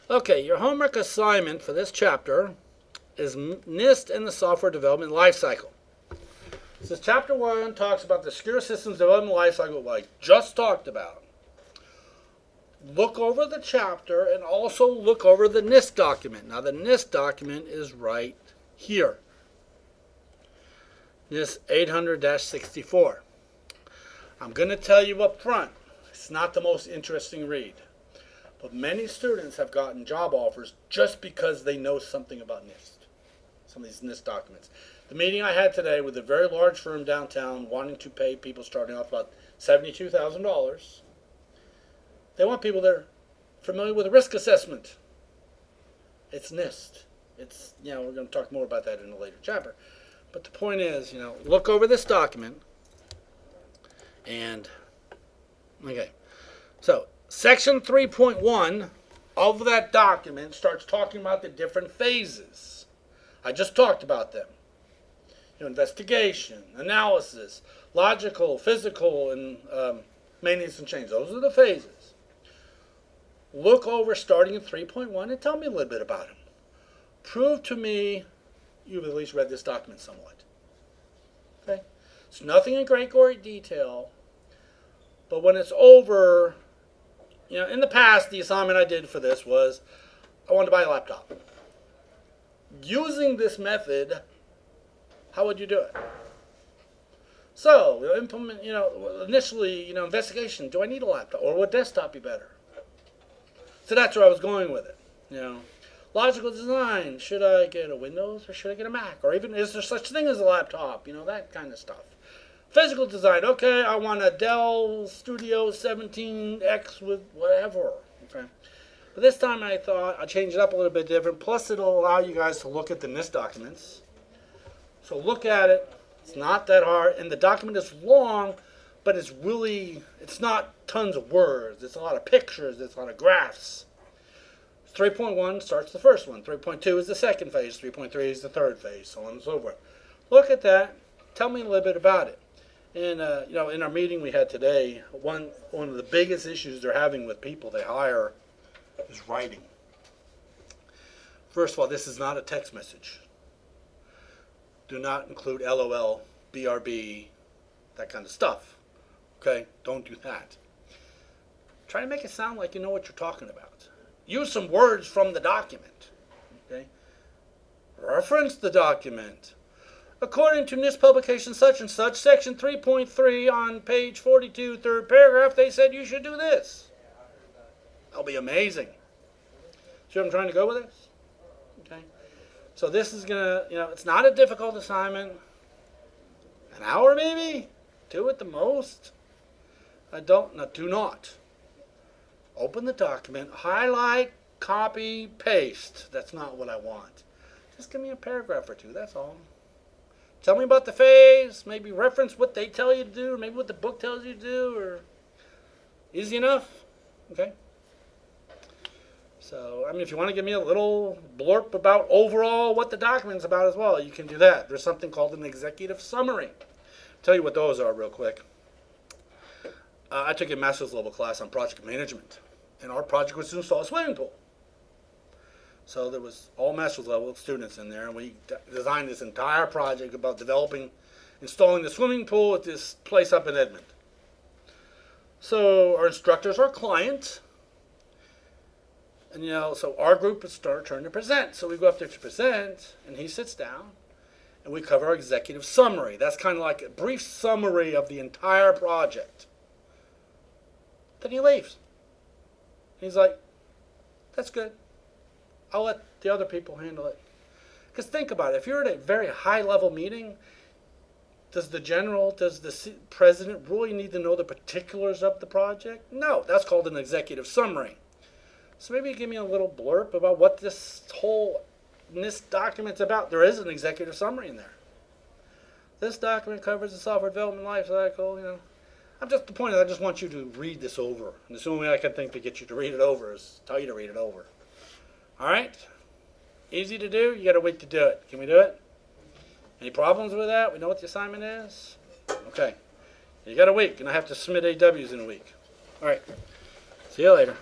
Okay, your homework assignment for this chapter is NIST and the Software Development Lifecycle. This Chapter 1 talks about the Secure Systems Development Lifecycle, what I just talked about. Look over the chapter and also look over the NIST document. Now, the NIST document is right here. NIST 800-64. I'm going to tell you up front, it's not the most interesting read. But many students have gotten job offers just because they know something about NIST, some of these NIST documents. The meeting I had today with a very large firm downtown wanting to pay people starting off about $72,000. They want people that are familiar with risk assessment. It's NIST. It's, we're going to talk more about that in a later chapter. But the point is, look over this document and, okay. So, Section 3.1 of that document starts talking about the different phases. I just talked about them. Investigation, analysis, logical, physical, and maintenance and change. Those are the phases. Look over starting in 3.1 and tell me a little bit about them. Prove to me you've at least read this document somewhat. Okay? It's nothing in great detail, but when it's over, in the past, the assignment I did for this was I wanted to buy a laptop. Using this method, how would you do it? So, implement, initially, investigation, do I need a laptop? Or would desktop be better? So that's where I was going with it. Logical design, should I get a Windows or should I get a Mac? Or even, is there such thing as a laptop? That kind of stuff. Physical design, okay, I want a Dell Studio 17X with whatever. Okay. But this time I thought I'd change it up a little bit different. Plus it'll allow you guys to look at the NIST documents. So look at it. It's not that hard. And the document is long, but it's not tons of words. It's a lot of pictures. It's a lot of graphs. 3.1 starts the first one. 3.2 is the second phase. 3.3 is the third phase, so on and so forth. Look at that. Tell me a little bit about it. And, in our meeting we had today, one of the biggest issues they're having with people they hire is writing. First of all, this is not a text message. Do not include LOL, BRB, that kind of stuff. Okay? Don't do that. Try to make it sound like you know what you're talking about. Use some words from the document. Okay? Reference the document. According to NIST publication such and such, section 3.3 on page 42, third paragraph, they said you should do this. That'll be amazing. See what I'm trying to go with this? Okay. So this is going to, it's not a difficult assignment. An hour maybe? 2 at the most. Do not. Open the document, highlight, copy, paste. That's not what I want. Just give me a paragraph or 2, that's all. Tell me about the phase, maybe reference what they tell you to do, maybe what the book tells you to do, or easy enough, okay? So, if you want to give me a little blurb about overall what the document's about as well, you can do that. There's something called an executive summary. I'll tell you what those are real quick. I took a master's level class on project management, and our project was to install a swimming pool. So there was all master's level students in there, and we designed this entire project about installing the swimming pool at this place up in Edmond. So our instructor's our client, and so our group is turn to present. So we go up there to present, and he sits down, and we cover our executive summary. That's kind of like a brief summary of the entire project. Then he leaves. He's like, that's good. I'll let the other people handle it. Because think about it. If you're at a very high-level meeting, does the president really need to know the particulars of the project? No, that's called an executive summary. So maybe give me a little blurb about what this whole NIST document's about. There is an executive summary in there. This document covers the software development lifecycle, the point is I just want you to read this over. And the only way I can think to get you to read it over is tell you to read it over. All right? Easy to do. You got to wait to do it. Can we do it? Any problems with that? We know what the assignment is? Okay. You got a week, and I have to submit AWs in a week. All right. See you later.